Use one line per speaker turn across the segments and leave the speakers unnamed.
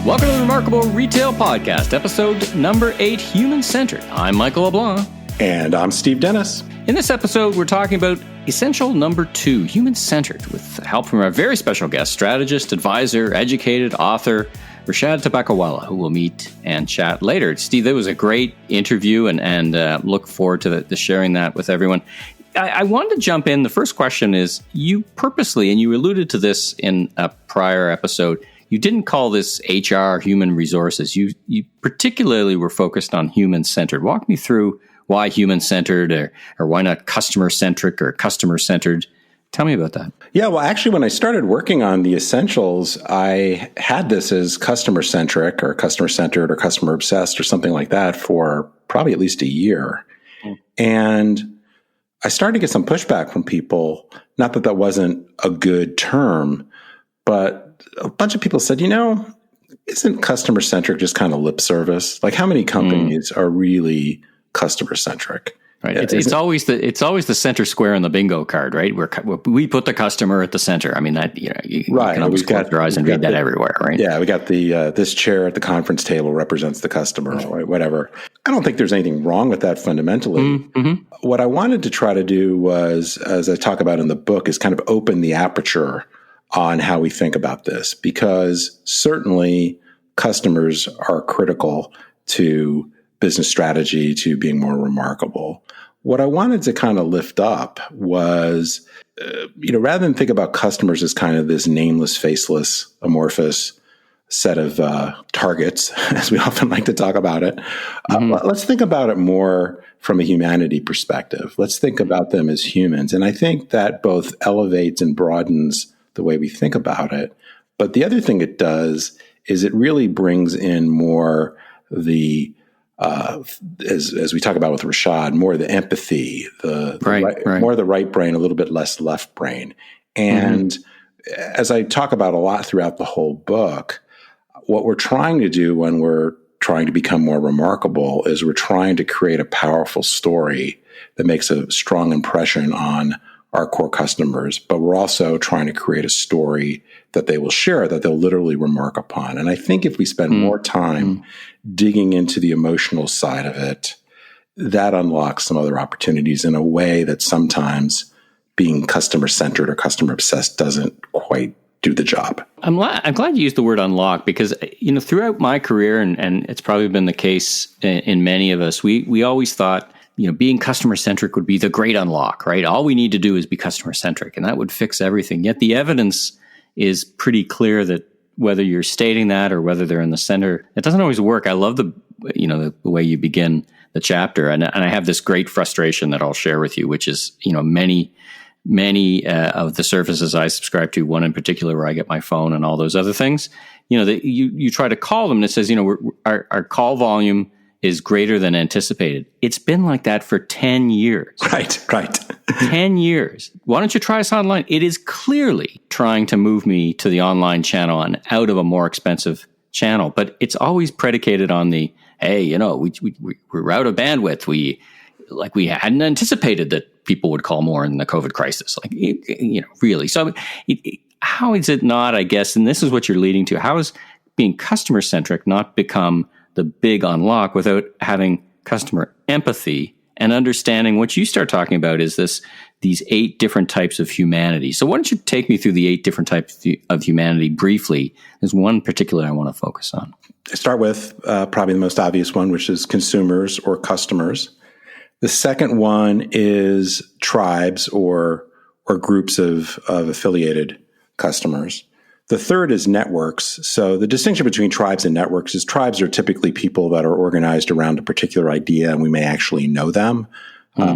Welcome to the Remarkable Retail Podcast, episode number 8, Human-Centered. I'm Michael LeBlanc.
And I'm Steve Dennis.
In this episode, we're talking about essential number 2, human-centered, with help from our very special guest, strategist, advisor, educated, author, Rishad Tobaccowala, who we'll meet and chat later. Steve, that was a great interview, and look forward to the sharing that with everyone. I wanted to jump in. The first question is, you purposely, and you alluded to this in a prior episode, you didn't call this HR, human resources. You particularly were focused on human-centered. Walk me through why human-centered or why not customer-centric or customer-centered. Tell me about that.
Yeah, well, actually, when I started working on the essentials, I had this as customer-centric or customer-centered or customer-obsessed or something like that for probably at least a year. And I started to get some pushback from people. Not that that wasn't a good term, but a bunch of people said, isn't customer-centric just kind of lip service? Like, how many companies are really customer-centric?
Right. It's always the center square on the bingo card, right? We put the customer at the center. I mean, that you can always close your eyes and read that everywhere, right?
Yeah, we got the this chair at the conference table represents the customer, right? Whatever. I don't think there's anything wrong with that fundamentally. Mm-hmm. What I wanted to try to do was, as I talk about in the book, is kind of open the aperture on how we think about this, because certainly customers are critical to business strategy, to being more remarkable. What I wanted to kind of lift up was, rather than think about customers as kind of this nameless, faceless, amorphous set of targets, as we often like to talk about it, let's think about it more from a humanity perspective. Let's think about them as humans. And I think that both elevates and broadens the way we think about it. But the other thing it does is it really brings in more the as we talk about with Rishad, more the empathy, more the right brain, a little bit less left brain. And as I talk about a lot throughout the whole book, what we're trying to do when we're trying to become more remarkable is we're trying to create a powerful story that makes a strong impression on our core customers, but we're also trying to create a story that they will share, that they'll literally remark upon. And I think if we spend more time digging into the emotional side of it, that unlocks some other opportunities in a way that sometimes being customer-centered or customer-obsessed doesn't quite do the job.
I'm glad you used the word unlock, because throughout my career, and it's probably been the case in many of us, we always thought being customer-centric would be the great unlock, right? All we need to do is be customer-centric, and that would fix everything. Yet the evidence is pretty clear that whether you're stating that or whether they're in the center, it doesn't always work. I love the way you begin the chapter, and I have this great frustration that I'll share with you, which is many of the services I subscribe to, one in particular where I get my phone and all those other things, that you try to call them and it says, our call volume is greater than anticipated. It's been like that for 10 years.
Right.
10 years. Why don't you try us online? It is clearly trying to move me to the online channel and out of a more expensive channel. But it's always predicated on the, hey, we're out of bandwidth. We hadn't anticipated that people would call more in the COVID crisis. Really. So how is it not, I guess, and this is what you're leading to, how is being customer-centric not become the big unlock without having customer empathy and understanding what you start talking about is these 8 different types of humanity. So why don't you take me through the 8 different types of humanity briefly? There's one particular I want to focus on.
I start with probably the most obvious one, which is consumers or customers. The second one is tribes or groups of affiliated customers. The third is networks. So the distinction between tribes and networks is tribes are typically people that are organized around a particular idea, and we may actually know them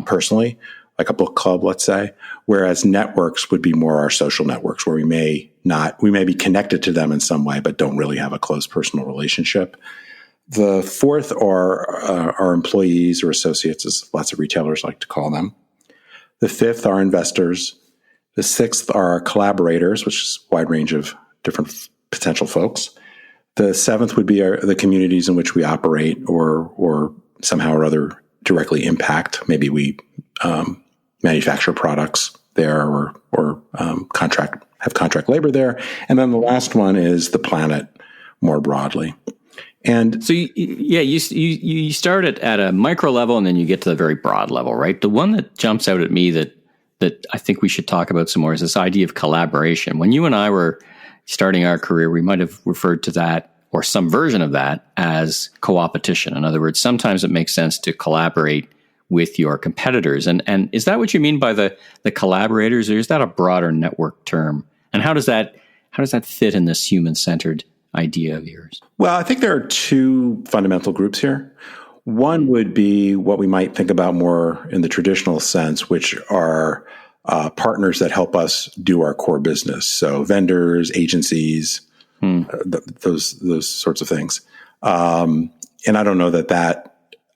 personally, like a book club, let's say. Whereas networks would be more our social networks, where we may be connected to them in some way, but don't really have a close personal relationship. The fourth are our employees or associates, as lots of retailers like to call them. The fifth are investors. The sixth are collaborators, which is a wide range of different potential folks. The seventh would be the communities in which we operate or somehow or other directly impact. Maybe we manufacture products there or have contract labor there. And then the last one is the planet, more broadly. And
so, you start at a micro level, and then you get to the very broad level, right? The one that jumps out at me that I think we should talk about some more is this idea of collaboration. When you and I were starting our career, we might have referred to that, or some version of that, as co-opetition. In other words, sometimes it makes sense to collaborate with your competitors. And is that what you mean by the collaborators, or is that a broader network term? And how does that fit in this human-centered idea of yours?
Well, I think there are two fundamental groups here. One would be what we might think about more in the traditional sense, which are partners that help us do our core business. So vendors, agencies, those sorts of things. And I don't know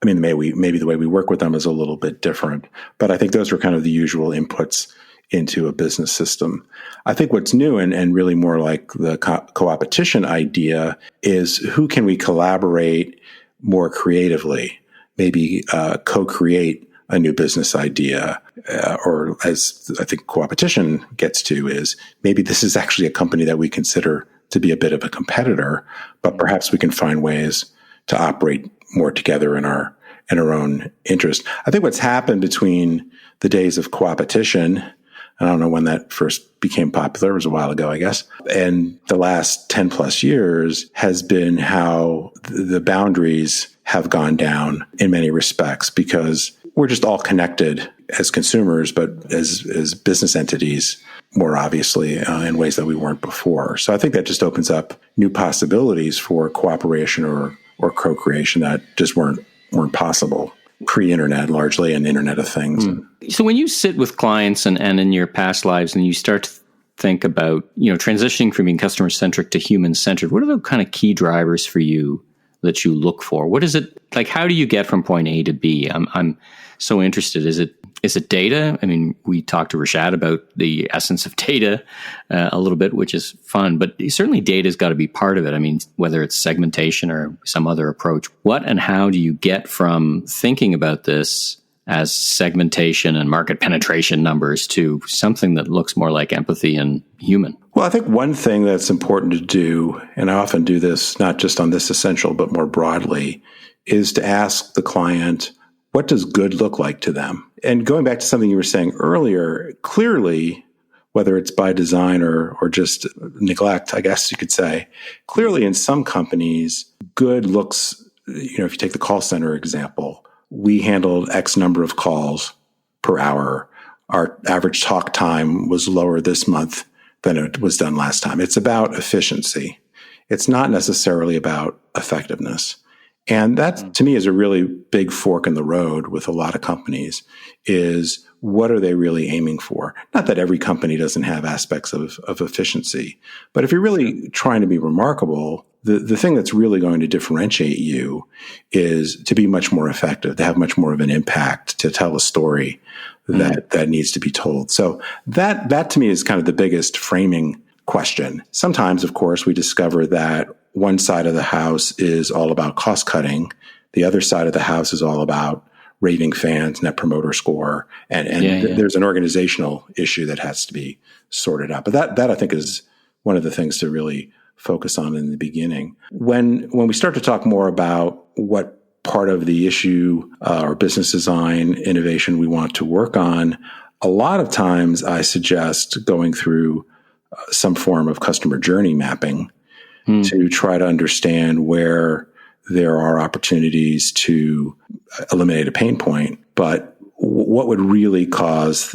maybe the way we work with them is a little bit different, but I think those are kind of the usual inputs into a business system. I think what's new and really more like the co-opetition idea is who can we collaborate more creatively, maybe co-create a new business idea, or as I think co-opetition gets to is maybe this is actually a company that we consider to be a bit of a competitor, but perhaps we can find ways to operate more together in our own interest. I think what's happened between the days of co-opetition, I don't know when that first became popular, it was a while ago, I guess, and the last 10 plus years has been how the boundaries have gone down in many respects, because we're just all connected as consumers, but as business entities, more obviously, in ways that we weren't before. So I think that just opens up new possibilities for cooperation or co-creation that just weren't possible pre-internet, largely, and Internet of Things.
So when you sit with clients and in your past lives, and you start to think about, transitioning from being customer-centric to human-centered, what are the kind of key drivers for you that you look for? What is it like? How do you get from point A to B? I'm so interested. Is it data? I mean, we talked to Rishad about the essence of data a little bit, which is fun, but certainly data's got to be part of it. I mean, whether it's segmentation or some other approach, what and how do you get from thinking about this as segmentation and market penetration numbers to something that looks more like empathy and human?
Well, I think one thing that's important to do, and I often do this not just on This Essential, but more broadly, is to ask the client, what does good look like to them? And going back to something you were saying earlier, clearly, whether it's by design or just neglect, I guess you could say, clearly in some companies, good looks, if you take the call center example, we handled X number of calls per hour. Our average talk time was lower this month than it was done last time. It's about efficiency. It's not necessarily about effectiveness. And that, to me, is a really big fork in the road with a lot of companies, is what are they really aiming for? Not that every company doesn't have aspects of efficiency, but if you're really trying to be remarkable, the thing that's really going to differentiate you is to be much more effective, to have much more of an impact, to tell a story that needs to be told. So that to me is kind of the biggest framing question. Sometimes, of course, we discover that one side of the house is all about cost cutting. The other side of the house is all about raving fans, net promoter score. And there's an organizational issue that has to be sorted out. But that I think is one of the things to really focus on in the beginning. When we start to talk more about what part of the issue or business design innovation we want to work on, a lot of times I suggest going through some form of customer journey mapping to try to understand where there are opportunities to eliminate a pain point, but what would really cause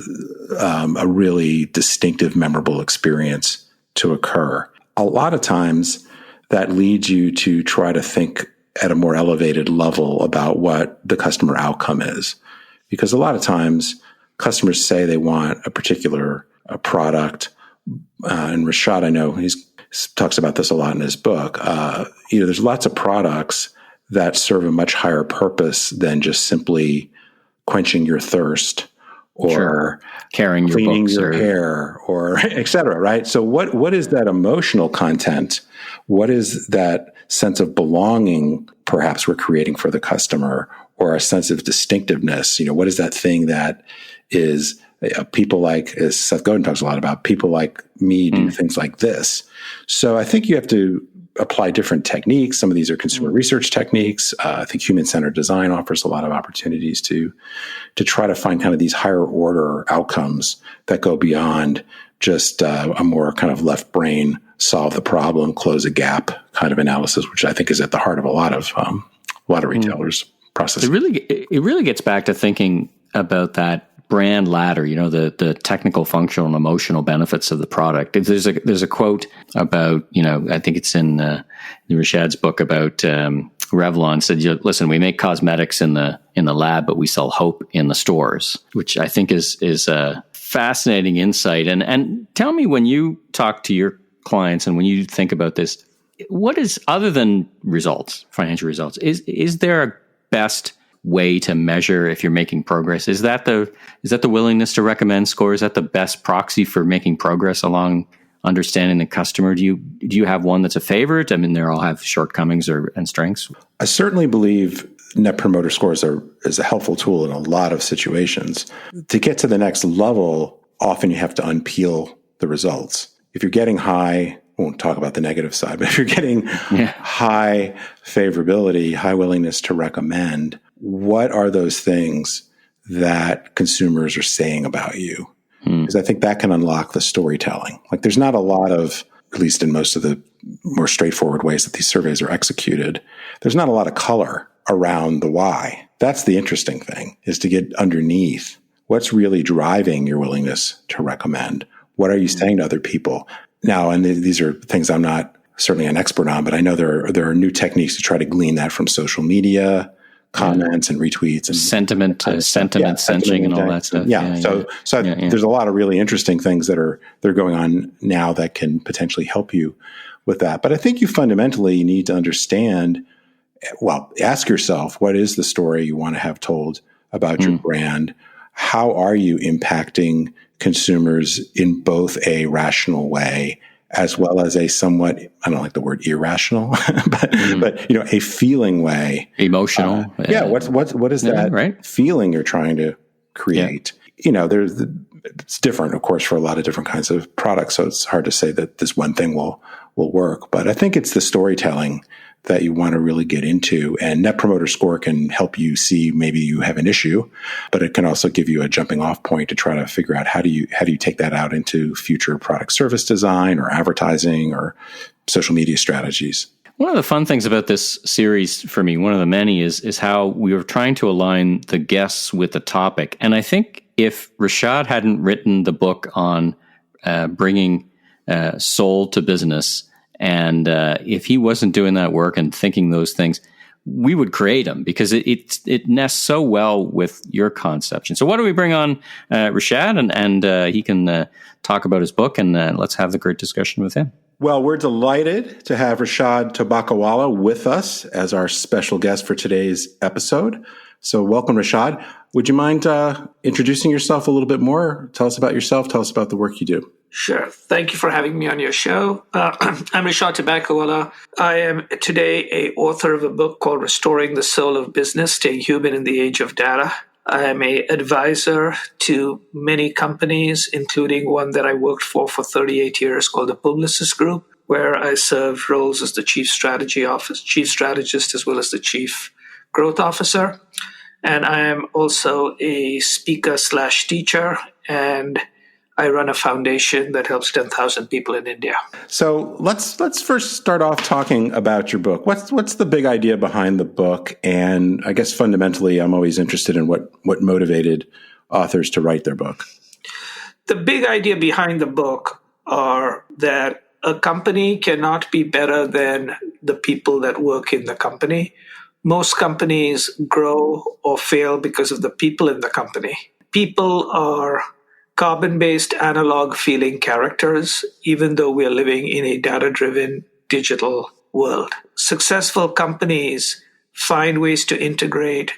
a really distinctive, memorable experience to occur. A lot of times that leads you to try to think at a more elevated level about what the customer outcome is. Because a lot of times customers say they want a particular product, and Rishad, I know he talks about this a lot in his book. There's lots of products that serve a much higher purpose than just simply quenching your thirst or
carrying your
cleaning
books
your hair or et cetera, right? So what is that emotional content? What is that sense of belonging perhaps we're creating for the customer, or a sense of distinctiveness? What is that thing that is people like, as Seth Godin talks a lot about, people like me do things like this. So I think you have to apply different techniques. Some of these are consumer research techniques. I think human-centered design offers a lot of opportunities to try to find kind of these higher order outcomes that go beyond just a more kind of left brain, solve the problem, close a gap kind of analysis, which I think is at the heart of a lot of retailers' processes.
It really gets back to thinking about that brand ladder, the technical, functional, and emotional benefits of the product. There's a quote about, I think it's in Rishad's book about Revlon said, listen, we make cosmetics in the lab, but we sell hope in the stores, which I think is a fascinating insight. And tell me, when you talk to your clients and when you think about this, what is, other than results, financial results, is there a best way to measure if you're making progress? Is that the willingness to recommend score? Is that the best proxy for making progress along understanding the customer? Do you have one that's a favorite? I mean, they all have shortcomings and strengths.
I certainly believe Net Promoter Scores is a helpful tool in a lot of situations. To get to the next level, often you have to unpeel the results. If you're getting high, I won't talk about the negative side, but if you're getting high favorability, high willingness to recommend, what are those things that consumers are saying about you? Because I think that can unlock the storytelling. Like, there's not a lot of, at least in most of the more straightforward ways that these surveys are executed, there's not a lot of color around the why. That's the interesting thing, is to get underneath what's really driving your willingness to recommend. What are you saying to other people? Now, and these are things I'm not certainly an expert on, but I know there are new techniques to try to glean that from social media, comments and retweets and
sentiment sensing and all that stuff.
So there's a lot of really interesting things that are going on now that can potentially help you with that. But I think you fundamentally need to understand, ask yourself, what is the story you want to have told about your brand? How are you impacting consumers in both a rational way as well as a somewhat, I don't like the word irrational, but a feeling way,
emotional.
What is that feeling you're trying to create? It's different, of course, for a lot of different kinds of products. So it's hard to say that this one thing will work. But I think it's the storytelling that you want to really get into. And Net Promoter Score can help you see maybe you have an issue, but it can also give you a jumping off point to try to figure out how do you take that out into future product service design or advertising or social media strategies.
One of the fun things about this series for me, one of the many, is how we were trying to align the guests with the topic. And I think if Rishad hadn't written the book on bringing soul to business, and if he wasn't doing that work and thinking those things, we would create them, because it nests so well with your conception. So why don't we bring on Rishad and he can talk about his book, and let's have the great discussion with him.
Well, we're delighted to have Rishad Tobaccowala with us as our special guest for today's episode. So welcome, Rishad. Would you mind introducing yourself a little bit more? Tell us about yourself. Tell us about the work you do.
Sure. Thank you for having me on your show. I'm Rishad Tobaccowala. I am today an author of a book called Restoring the Soul of Business, Staying Human in the Age of Data. I am an advisor to many companies, including one that I worked for 38 years called the Publicis Group, where I served roles as the chief strategist, as well as the chief growth officer. And I am also a speaker/teacher, and I run a foundation that helps 10,000 people in India.
So let's first start off talking about your book. What's the big idea behind the book? And I guess fundamentally, I'm always interested in what motivated authors to write their book.
The big idea behind the book are that a company cannot be better than the people that work in the company. Most companies grow or fail because of the people in the company. People are carbon-based analog feeling characters, even though we are living in a data-driven digital world. Successful companies find ways to integrate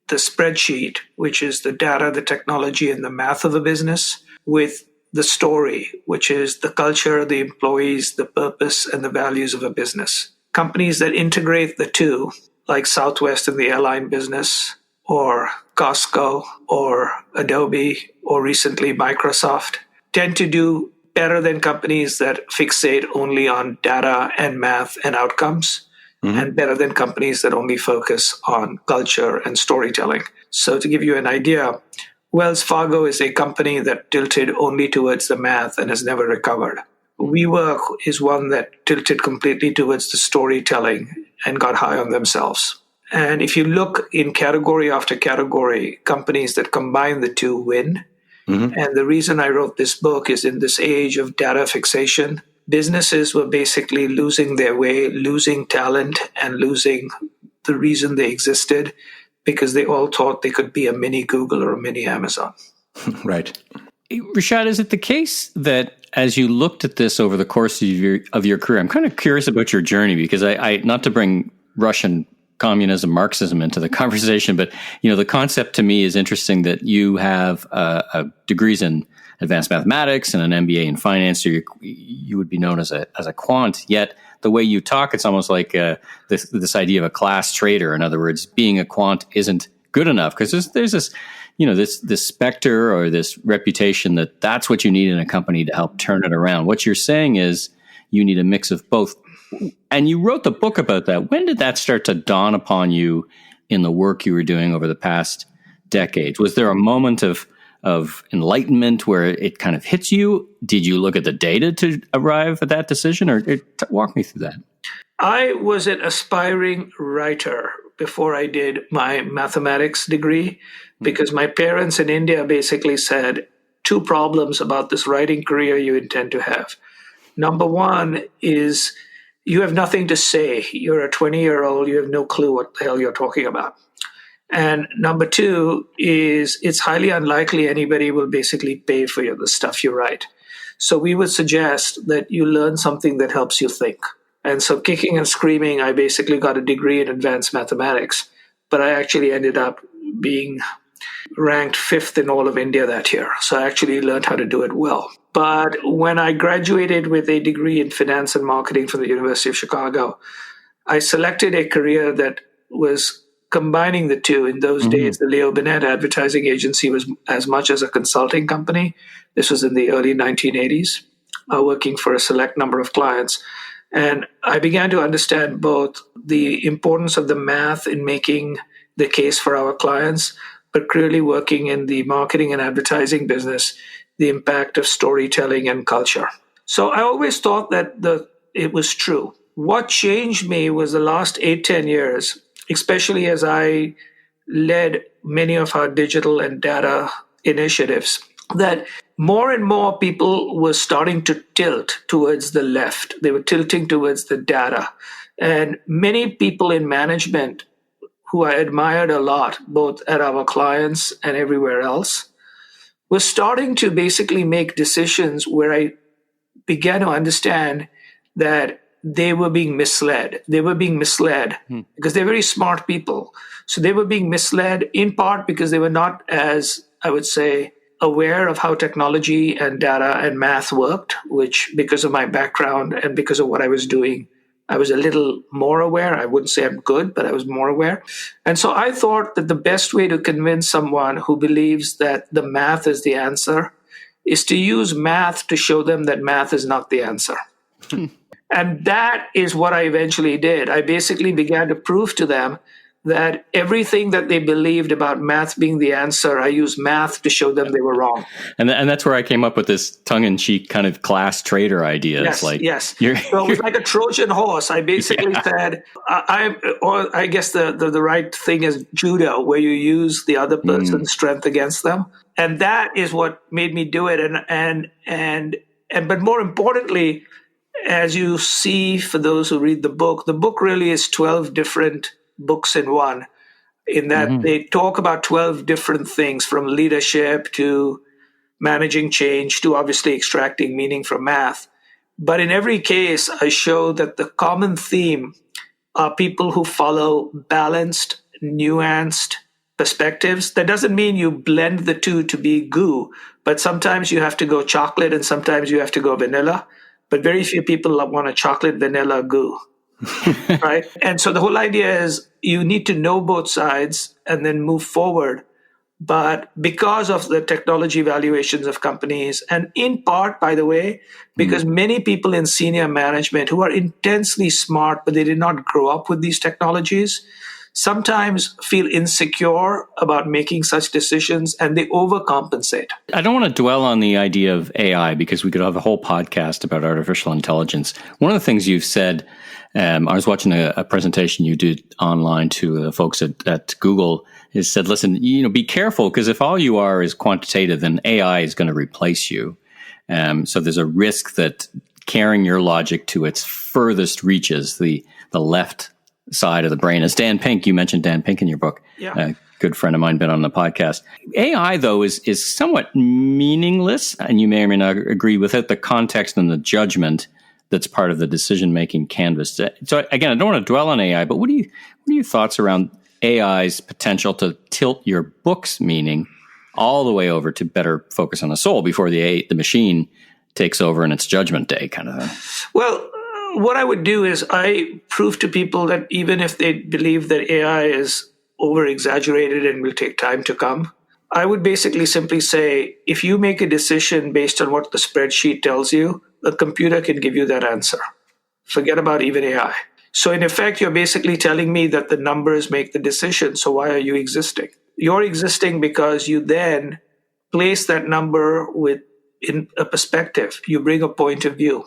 the spreadsheet, which is the data, the technology, and the math of a business, with the story, which is the culture, the employees, the purpose, and the values of a business. Companies that integrate the two, like Southwest in the airline business, or Costco, or Adobe, or recently Microsoft, tend to do better than companies that fixate only on data and math and outcomes, and better than companies that only focus on culture and storytelling. So to give you an idea, Wells Fargo is a company that tilted only towards the math and has never recovered. WeWork is one that tilted completely towards the storytelling and got high on themselves. And if you look in category after category, companies that combine the two win. And the reason I wrote this book is in this age of data fixation, businesses were basically losing their way, losing talent, and losing the reason they existed because they all thought they could be a mini Google or a mini Amazon.
Right.
Rishad, is it the case that as you looked at this over the course of your career, I'm kind of curious about your journey because I not to bring Russian communism, Marxism into the conversation, but the concept to me is interesting that you have degrees in advanced mathematics and an MBA in finance, so you would be known as a quant. Yet the way you talk, it's almost like this idea of a class trader. In other words, being a quant isn't good enough because there's this this specter or this reputation that that's what you need in a company to help turn it around. What you're saying is you need a mix of both. And you wrote the book about that. When did that start to dawn upon you in the work you were doing over the past decades? Was there a moment of enlightenment where it kind of hits you? Did you look at the data to arrive at that decision? Or walk me through that.
I was an aspiring writer before I did my mathematics degree because my parents in India basically said 2 problems about this writing career you intend to have. Number one is you have nothing to say. You're a 20-year-old. You have no clue what the hell you're talking about. And number 2 is it's highly unlikely anybody will basically pay for the stuff you write. So we would suggest that you learn something that helps you think. And so kicking and screaming, I basically got a degree in advanced mathematics, but I actually ended up being ranked 5th in all of India that year. So I actually learned how to do it well. But when I graduated with a degree in finance and marketing from the University of Chicago, I selected a career that was combining the two. In those days, the Leo Burnett advertising agency was as much as a consulting company. This was in the early 1980s, working for a select number of clients. And I began to understand both the importance of the math in making the case for our clients, but clearly working in the marketing and advertising business, the impact of storytelling and culture. So I always thought that it was true. What changed me was the last 8-10 years, especially as I led many of our digital and data initiatives, that more and more people were starting to tilt towards the left. They were tilting towards the data. And many people in management who I admired a lot, both at our clients and everywhere else, was starting to basically make decisions where I began to understand that they were being misled. They were being misled because they're very smart people. So they were being misled in part because they were not as, I would say, aware of how technology and data and math worked, which because of my background and because of what I was doing, I was a little more aware. I wouldn't say I'm good, but I was more aware. And so I thought that the best way to convince someone who believes that the math is the answer is to use math to show them that math is not the answer. And that is what I eventually did. I basically began to prove to them that everything that they believed about math being the answer, I used math to show them they were wrong.
And that's where I came up with this tongue-in-cheek kind of class trader idea.
Yes,
it's like,
yes. So it was like a Trojan horse. I basically said, I guess the right thing is judo, where you use the other person's strength against them. And that is what made me do it. But more importantly, as you see for those who read the book really is 12 different books in one, in that they talk about 12 different things, from leadership to managing change to obviously extracting meaning from math. But in every case, I show that the common theme are people who follow balanced, nuanced perspectives. That doesn't mean you blend the two to be goo, but sometimes you have to go chocolate and sometimes you have to go vanilla. But very few people want a chocolate vanilla goo. Right? And so the whole idea is you need to know both sides and then move forward. But because of the technology valuations of companies, and in part, by the way, because many people in senior management who are intensely smart, but they did not grow up with these technologies, sometimes feel insecure about making such decisions and they overcompensate.
I don't want to dwell on the idea of AI because we could have a whole podcast about artificial intelligence. One of the things you've said, I was watching a presentation you did online to the folks at Google, is said, listen, be careful, because if all you are is quantitative, then AI is going to replace you. So there's a risk that carrying your logic to its furthest reaches, the left side of the brain. As Dan Pink, you mentioned Dan Pink in your book.
Yeah.
A good friend of mine been on the podcast. AI, though, is somewhat meaningless, and you may or may not agree, without the context and the judgment that's part of the decision-making canvas. So again, I don't want to dwell on AI, but what are your thoughts around AI's potential to tilt your book's meaning all the way over to better focus on the soul before the machine takes over in its judgment day kind of thing?
Well, what I would do is I prove to people that even if they believe that AI is over-exaggerated and will take time to come, I would basically simply say, if you make a decision based on what the spreadsheet tells you, the computer can give you that answer. Forget about even AI. So in effect, you're basically telling me that the numbers make the decision. So why are you existing? You're existing because you then place that number in a perspective. You bring a point of view.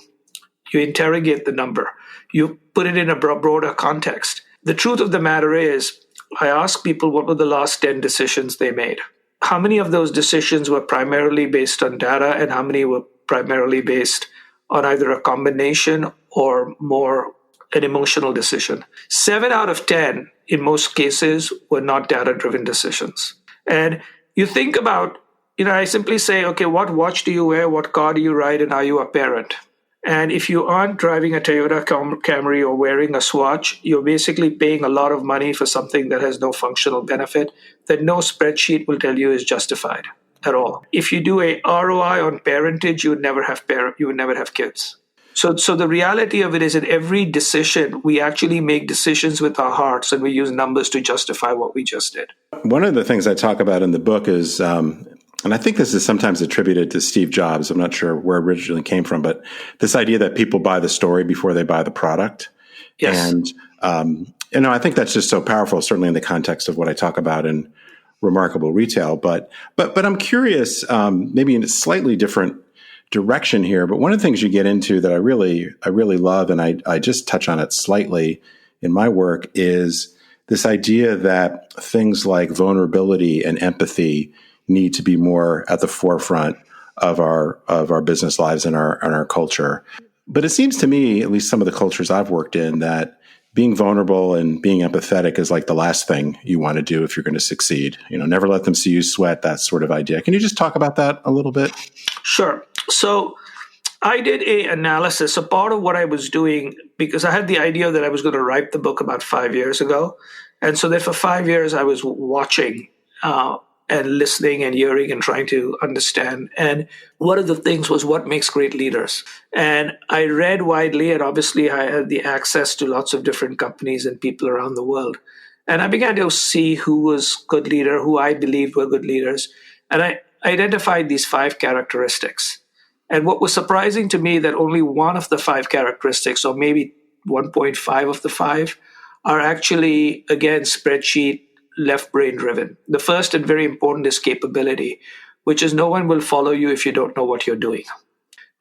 You interrogate the number. You put it in a broader context. The truth of the matter is, I ask people what were the last 10 decisions they made. How many of those decisions were primarily based on data and how many were primarily based on either a combination or more an emotional decision? 7 out of 10, in most cases, were not data-driven decisions. And you think about, I simply say, okay, what watch do you wear, what car do you ride, and are you a parent? And if you aren't driving a Toyota Camry or wearing a Swatch, you're basically paying a lot of money for something that has no functional benefit, that no spreadsheet will tell you is justified at all. If you do a ROI on parentage, you would never have kids. So the reality of it is that every decision, we actually make decisions with our hearts and we use numbers to justify what we just did.
One of the things I talk about in the book is, and I think this is sometimes attributed to Steve Jobs. I'm not sure where it originally came from, but this idea that people buy the story before they buy the product.
Yes.
And, I think that's just so powerful, certainly in the context of what I talk about in Remarkable Retail. But I'm curious, maybe in a slightly different direction here, but one of the things you get into that I really love, and I just touch on it slightly in my work, is this idea that things like vulnerability and empathy need to be more at the forefront of our business lives and our culture. But it seems to me, at least some of the cultures I've worked in, that being vulnerable and being empathetic is like the last thing you want to do if you're going to succeed. Never let them see you sweat, that sort of idea. Can you just talk about that a little bit?
Sure. So I did an analysis. So part of what I was doing, because I had the idea that I was going to write the book about 5 years ago. And so that for 5 years, I was watching and listening and hearing and trying to understand. And one of the things was what makes great leaders. And I read widely, and obviously I had the access to lots of different companies and people around the world. And I began to see who was good leader, who I believed were good leaders. And I identified these 5 characteristics. And what was surprising to me that only one of the 5 characteristics, or maybe 1.5 of the 5, are actually, again, spreadsheet left brain driven. The first and very important is capability, which is no one will follow you if you don't know what you're doing.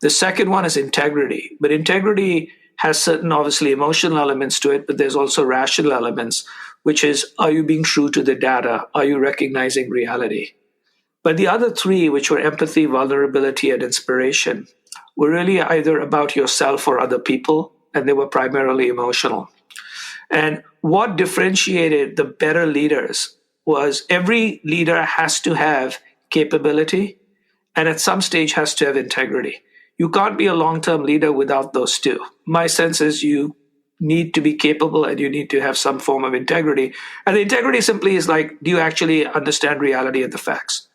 The second one is integrity, but integrity has certain obviously emotional elements to it, but there's also rational elements, which is, are you being true to the data? Are you recognizing reality? But the other 3, which were empathy, vulnerability, and inspiration, were really either about yourself or other people, and they were primarily emotional. And what differentiated the better leaders was every leader has to have capability and at some stage has to have integrity. You can't be a long-term leader without those 2. My sense is you need to be capable and you need to have some form of integrity. And the integrity simply is like, do you actually understand reality and the facts?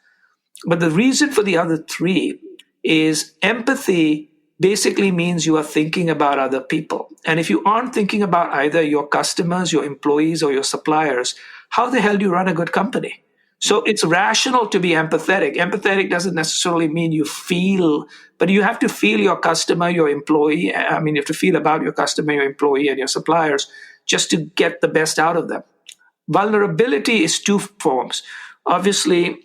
But the reason for the other 3 is empathy basically means you are thinking about other people. And if you aren't thinking about either your customers, your employees, or your suppliers, how the hell do you run a good company? So it's rational to be empathetic. Empathetic doesn't necessarily mean you feel, but you have to feel your customer, your employee. I mean, you have to feel about your customer, your employee, and your suppliers just to get the best out of them. Vulnerability is two forms. Obviously,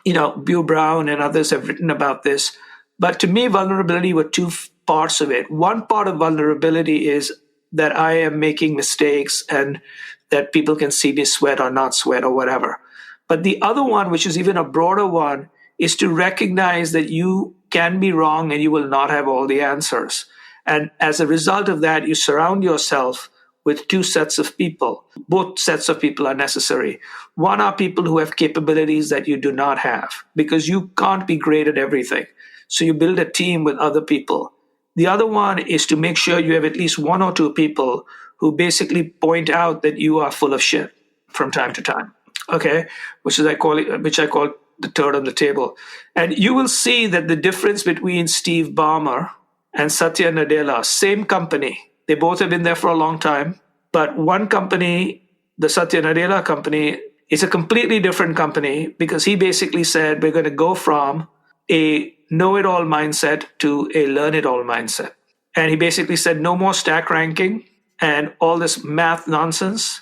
Bew Brown and others have written about this. But to me, vulnerability were two parts of it. One part of vulnerability is that I am making mistakes and that people can see me sweat or not sweat or whatever. But the other one, which is even a broader one, is to recognize that you can be wrong and you will not have all the answers. And as a result of that, you surround yourself with two sets of people. Both sets of people are necessary. One are people who have capabilities that you do not have, because you can't be great at everything. So you build a team with other people. The other one is to make sure you have at least one or two people who basically point out that you are full of shit from time to time. Okay, which I call the third on the table. And you will see that the difference between Steve Ballmer and Satya Nadella, same company. They both have been there for a long time, but one company, the Satya Nadella company, is a completely different company because he basically said we're going to go from a know-it-all mindset to a learn-it-all mindset. And he basically said no more stack ranking and all this math nonsense,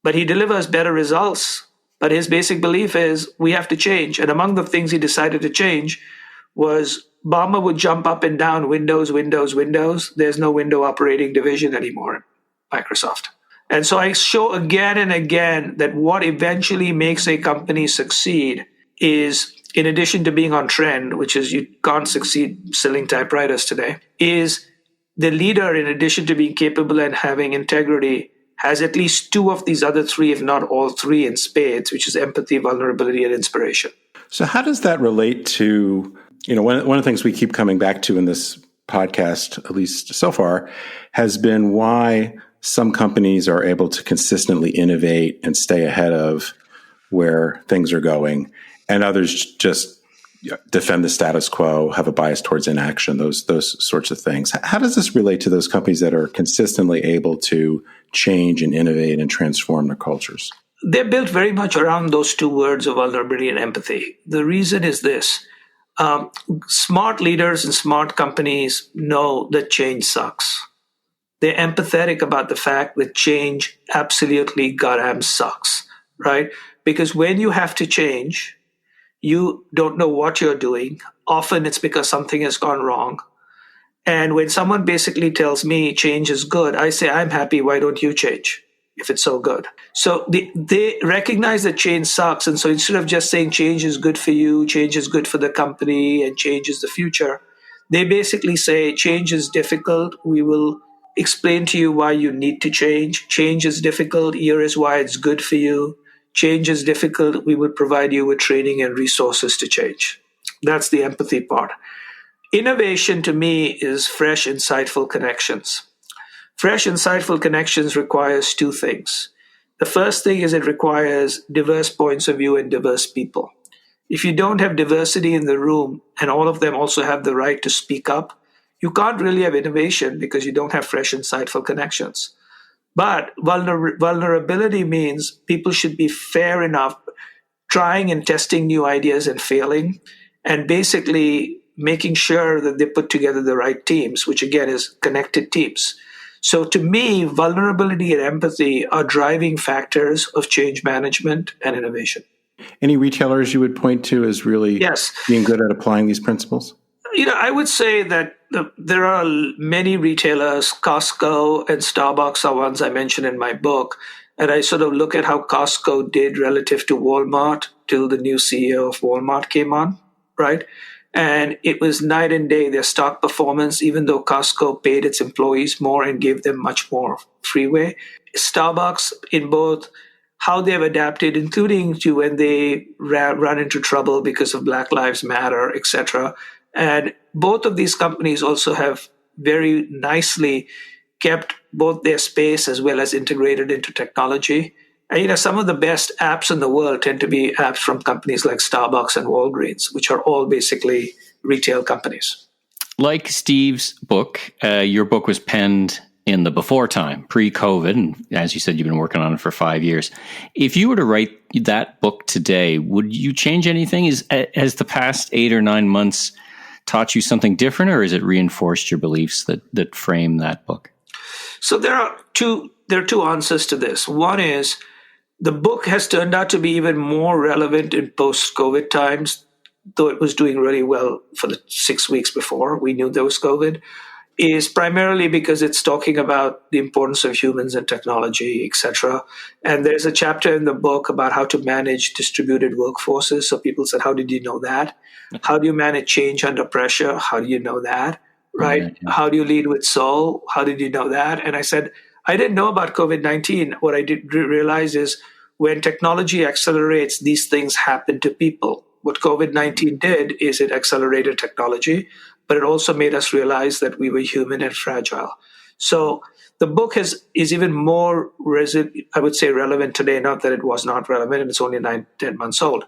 but he delivers better results. But his basic belief is we have to change. And among the things he decided to change was Ballmer would jump up and down Windows. There's no window operating division anymore at Microsoft. And so I show again and again that what eventually makes a company succeed is, in addition to being on trend, which is you can't succeed selling typewriters today, is the leader, in addition to being capable and having integrity, has at least two of these other three, if not all three in spades, which is empathy, vulnerability, and inspiration.
So how does that relate to, one of the things we keep coming back to in this podcast, at least so far, has been why some companies are able to consistently innovate and stay ahead of where things are going, and others just defend the status quo, have a bias towards inaction, those sorts of things. How does this relate to those companies that are consistently able to change and innovate and transform their cultures?
They're built very much around those two words of vulnerability and empathy. The reason is this. Smart leaders and smart companies know that change sucks. They're empathetic about the fact that change absolutely goddamn sucks, right? Because when you have to change, you don't know what you're doing. Often it's because something has gone wrong. And when someone basically tells me change is good, I say, I'm happy. Why don't you change if it's so good? So they recognize that change sucks. And so instead of just saying change is good for you, change is good for the company, and change is the future, they basically say change is difficult. We will explain to you why you need to change. Change is difficult. Here is why it's good for you. Change is difficult. We will provide you with training and resources to change. That's the empathy part. Innovation to me is fresh, insightful connections. Fresh, insightful connections requires two things. The first thing is it requires diverse points of view and diverse people. If you don't have diversity in the room and all of them also have the right to speak up, you can't really have innovation because you don't have fresh, insightful connections. But vulnerability means people should be fair enough trying and testing new ideas and failing, and basically making sure that they put together the right teams, which again is connected teams. So to me, vulnerability and empathy are driving factors of change management and innovation.
Any retailers you would point to as really being good at applying these principles?
I would say that there are many retailers. Costco and Starbucks are ones I mentioned in my book. And I sort of look at how Costco did relative to Walmart till the new CEO of Walmart came on, right? And it was night and day, their stock performance, even though Costco paid its employees more and gave them much more freeway. Starbucks, in both how they've adapted, including to when they run into trouble because of Black Lives Matter, etc. And both of these companies also have very nicely kept both their space as well as integrated into technology. And some of the best apps in the world tend to be apps from companies like Starbucks and Walgreens, which are all basically retail companies.
Like Steve's book, your book was penned in the before time, pre-COVID, and as you said, you've been working on it for 5 years. If you were to write that book today, would you change anything? Has the past 8 or 9 months taught you something different, or has it reinforced your beliefs that frame that book?
So there are two answers to this. One is the book has turned out to be even more relevant in post-COVID times, though it was doing really well for the 6 weeks before we knew there was COVID, is primarily because it's talking about the importance of humans and technology, etc. And there's a chapter in the book about how to manage distributed workforces. So people said, how did you know that? How do you manage change under pressure? How do you know that? Right? Yeah. How do you lead with soul? How did you know that? And I said, I didn't know about COVID-19. What I did realize is when technology accelerates, these things happen to people. What COVID-19 did is it accelerated technology, but it also made us realize that we were human and fragile. So the book is even more, I would say, relevant today, not that it was not relevant, and it's only 9-10 months old.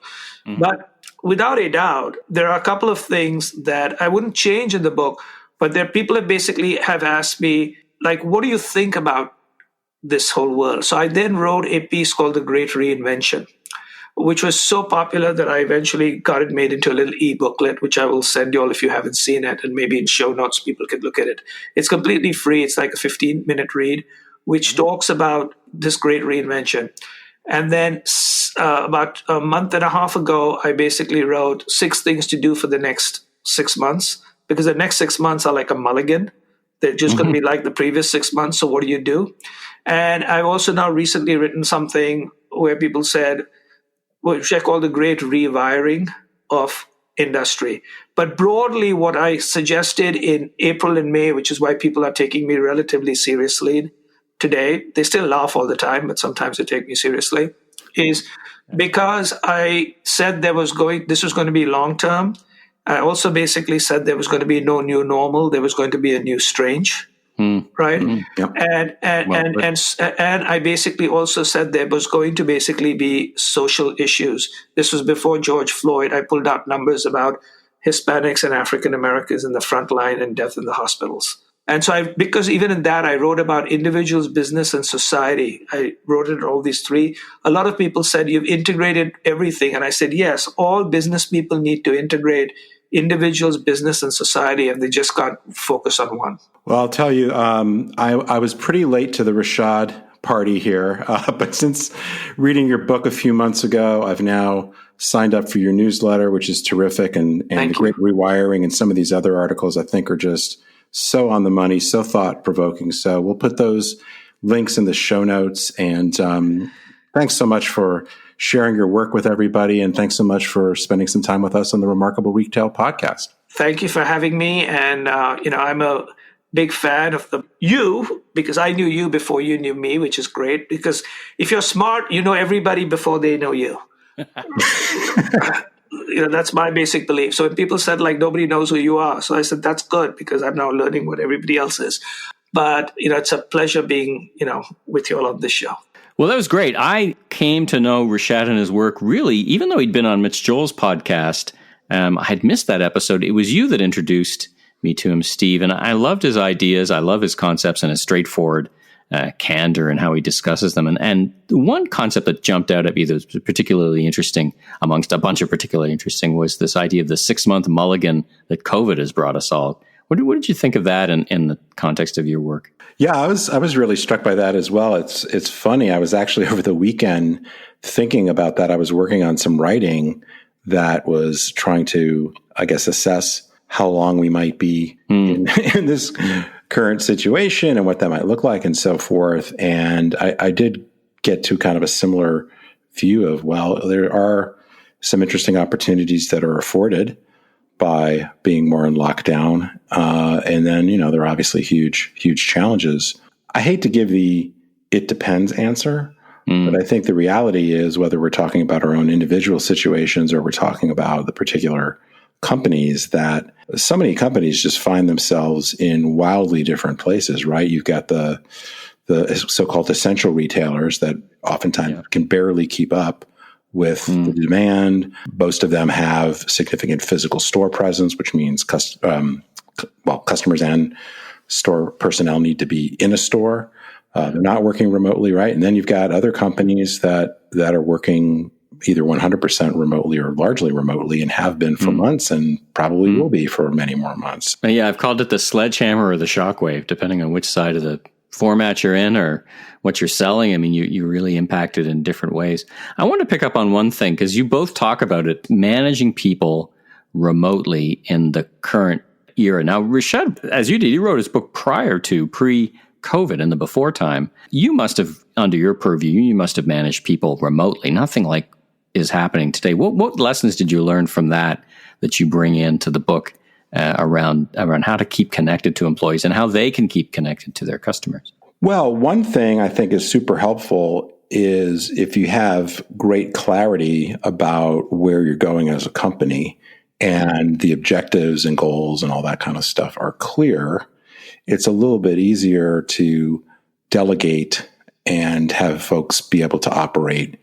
Mm-hmm. But without a doubt, there are a couple of things that I wouldn't change in the book, but there people have basically have asked me, like, what do you think about this whole world? So I then wrote a piece called The Great Reinvention, which was so popular that I eventually got it made into a little e-booklet, which I will send you all if you haven't seen it, and maybe in show notes people can look at it. It's completely free. It's like a 15-minute read, which talks about this great reinvention. And then about a month and a half ago, I basically wrote 6 things to do for the next 6 months, because the next 6 months are like a mulligan. They're just going to be like the previous 6 months. So what do you do? And I've also now recently written something where people said, which I call the great rewiring of industry. But broadly, what I suggested in April and May, which is why people are taking me relatively seriously today, they still laugh all the time, but sometimes they take me seriously, is because I said this was going to be long term. I also basically said there was going to be no new normal. There was going to be a new strange. Right. Yep. And I basically also said there was going to basically be social issues. This was before George Floyd. I pulled out numbers about Hispanics and African Americans in the front line and death in the hospitals. And so because even in that, I wrote about individuals, business, and society. I wrote it all these 3. A lot of people said, you've integrated everything. And I said, yes, all business people need to integrate individuals, business, and society, and they just can't focus on one.
Well, I'll tell you, I was pretty late to the Rishad party here, but since reading your book a few months ago, I've now signed up for your newsletter, which is terrific, and the Great Rewiring and some of these other articles I think are just so on the money, so thought-provoking. So we'll put those links in the show notes, and thanks so much for sharing your work with everybody. And thanks so much for spending some time with us on the Remarkable Retail Podcast.
Thank you for having me. And, I'm a big fan of you because I knew you before you knew me, which is great. Because if you're smart, you know everybody before they know you. That's my basic belief. So when people said, like, nobody knows who you are. So I said, that's good because I'm now learning what everybody else is. But, it's a pleasure being, with you all on this show.
Well, that was great. I came to know Rishad and his work really, even though he'd been on Mitch Joel's podcast. I had missed that episode. It was you that introduced me to him, Steve. And I loved his ideas. I love his concepts and his straightforward candor and how he discusses them. And the one concept that jumped out at me that was particularly interesting, amongst a bunch of particularly interesting, was this idea of the 6-month mulligan that COVID has brought us all. What did you think of that in the context of your work?
Yeah, I was really struck by that as well. It's funny. I was actually over the weekend thinking about that. I was working on some writing that was trying to, I guess, assess how long we might be in this current situation and what that might look like and so forth. And I did get to kind of a similar view of, well, there are some interesting opportunities that are afforded by being more in lockdown. And then, there are obviously huge, huge challenges. I hate to give the it depends answer, but I think the reality is whether we're talking about our own individual situations or we're talking about the particular companies, that so many companies just find themselves in wildly different places, right? You've got the so-called essential retailers that oftentimes can barely keep up with the demand. Most of them have significant physical store presence, which means customers and store personnel need to be in a store. They're not working remotely, right? And then you've got other companies that are working either 100% remotely or largely remotely and have been for months and probably will be for many more months.
Yeah, I've called it the sledgehammer or the shockwave, depending on which side of the format you're in or what you're selling. I mean, you really impact it in different ways. I want to pick up on one thing because you both talk about it, managing people remotely in the current era. Now, Rishad, as you did, you wrote his book prior to pre-COVID in the before time. You must have, under your purview, you must have managed people remotely. Nothing like is happening today. What lessons did you learn from that you bring into the book around how to keep connected to employees and how they can keep connected to their customers?
Well, one thing I think is super helpful is if you have great clarity about where you're going as a company and the objectives and goals and all that kind of stuff are clear, it's a little bit easier to delegate and have folks be able to operate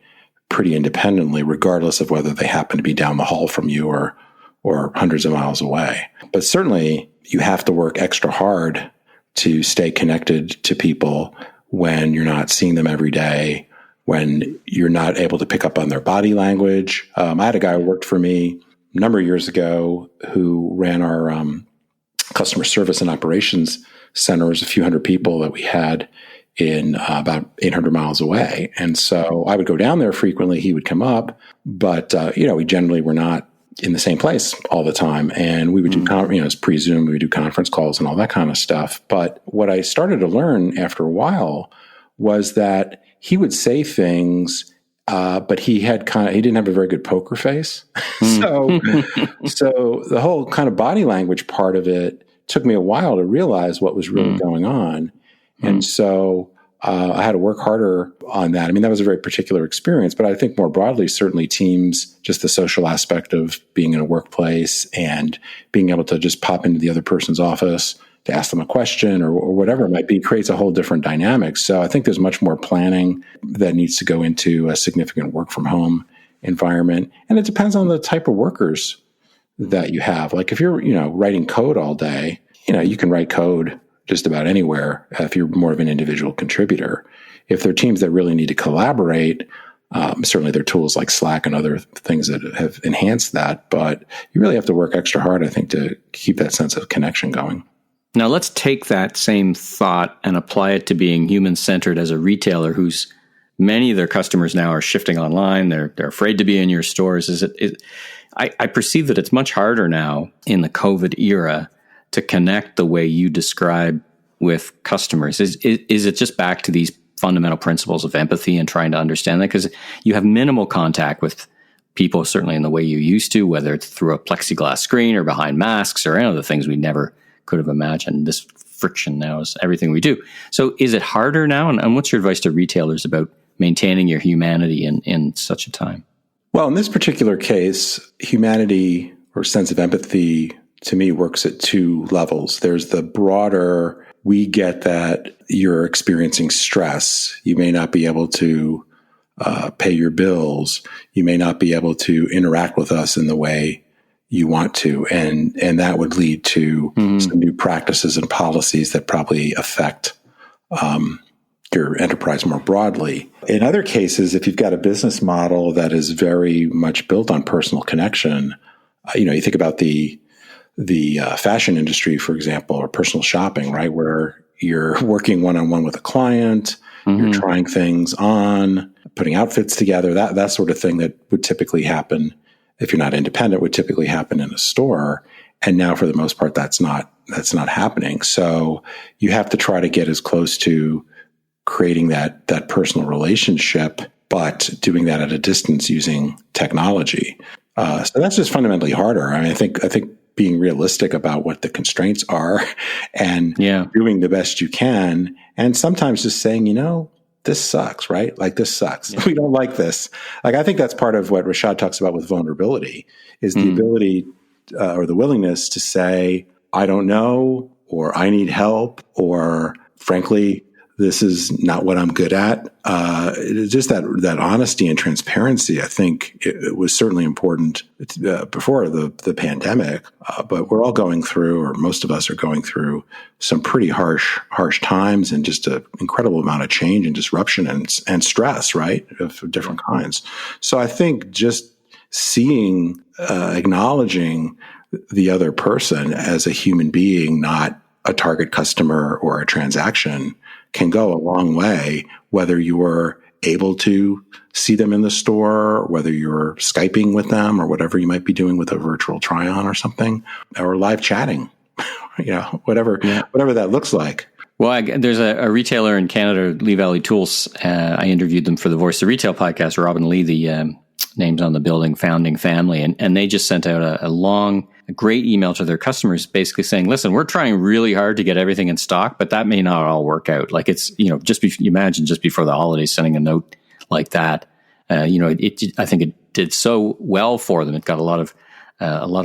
pretty independently, regardless of whether they happen to be down the hall from you or hundreds of miles away. But certainly you have to work extra hard to stay connected to people when you're not seeing them every day, when you're not able to pick up on their body language. I had a guy who worked for me a number of years ago who ran our customer service and operations center. It was a few hundred people that we had in about 800 miles away. And so I would go down there frequently. He would come up, but, we generally were not in the same place all the time. And we would do, it's pre-Zoom, we would do conference calls and all that kind of stuff. But what I started to learn after a while was that he would say things, but he didn't have a very good poker face. So the whole kind of body language part of it took me a while to realize what was really going on. And so I had to work harder on that. I mean, that was a very particular experience, but I think more broadly, certainly teams, just the social aspect of being in a workplace and being able to just pop into the other person's office to ask them a question or whatever it might be, creates a whole different dynamic. So I think there's much more planning that needs to go into a significant work from home environment. And it depends on the type of workers that you have. Like if you're, writing code all day, you can write code just about anywhere if you're more of an individual contributor. If there are teams that really need to collaborate, certainly there are tools like Slack and other things that have enhanced that, but you really have to work extra hard, I think, to keep that sense of connection going.
Now let's take that same thought and apply it to being human-centered as a retailer whose many of their customers now are shifting online. They're afraid to be in your stores. I perceive that it's much harder now in the COVID era to connect the way you describe with customers. Is it just back to these fundamental principles of empathy and trying to understand that? Because you have minimal contact with people, certainly in the way you used to, whether it's through a plexiglass screen or behind masks or any of the things we never could have imagined. This friction now is everything we do. So is it harder now? And what's your advice to retailers about maintaining your humanity in such a time?
Well, in this particular case, humanity or sense of empathy to me works at two levels. There's the broader, we get that you're experiencing stress. You may not be able to pay your bills. You may not be able to interact with us in the way you want to. And that would lead to some new practices and policies that probably affect your enterprise more broadly. In other cases, if you've got a business model that is very much built on personal connection, you think about the fashion industry, for example, or personal shopping, right? Where you're working one-on-one with a client, you're trying things on, putting outfits together, that sort of thing that would typically happen if you're not independent, would typically happen in a store. And now for the most part, that's not happening. So you have to try to get as close to creating that personal relationship, but doing that at a distance using technology. So that's just fundamentally harder. I mean, I think being realistic about what the constraints are and doing the best you can. And sometimes just saying, this sucks, right? Like this sucks. Yeah. We don't like this. Like, I think that's part of what Rishad talks about with vulnerability is the ability or the willingness to say, I don't know, or I need help, or frankly, this is not what I'm good at. Just that honesty and transparency, I think it was certainly important before the pandemic. But we're all going through, or most of us are going through, some pretty harsh times, and just an incredible amount of change and disruption and stress, right, of different kinds. So I think just seeing, acknowledging the other person as a human being, not a target customer or a transaction, can go a long way, whether you're able to see them in the store, whether you're Skyping with them, or whatever you might be doing with a virtual try-on or something, or live chatting, whatever that looks like.
Well, there's a retailer in Canada, Lee Valley Tools. I interviewed them for the Voice of Retail podcast. Robin Lee, the names on the building, founding family, and they just sent out a great email to their customers, basically saying, "Listen, we're trying really hard to get everything in stock, but that may not all work out." Like, it's you imagine just before the holidays sending a note like that. I think it did so well for them. It got a lot of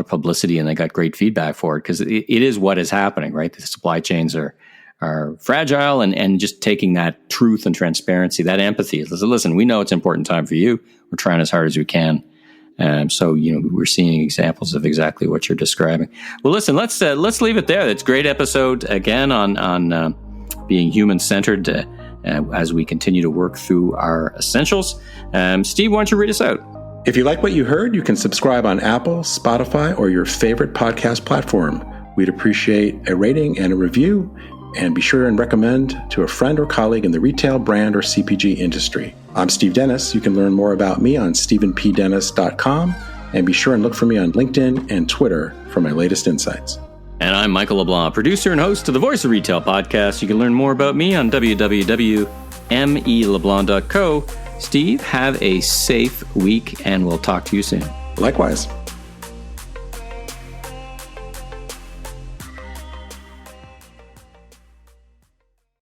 publicity, and they got great feedback for it, because it is what is happening, right? The supply chains are fragile, and just taking that truth and transparency, that empathy. Listen, we know it's an important time for you. We're trying as hard as we can. So we're seeing examples of exactly what you're describing. Well, listen, let's leave it there. That's a great episode again on being human centered as we continue to work through our essentials. Steve, why don't you read us out?
If you like what you heard, you can subscribe on Apple, Spotify, or your favorite podcast platform. We'd appreciate a rating and a review. And be sure and recommend to a friend or colleague in the retail, brand, or CPG industry. I'm Steve Dennis. You can learn more about me on stephenpdennis.com, and be sure and look for me on LinkedIn and Twitter for my latest insights.
And I'm Michael LeBlanc, producer and host of the Voice of Retail podcast. You can learn more about me on www.meleblanc.co. Steve, have a safe week, and we'll talk to you soon.
Likewise.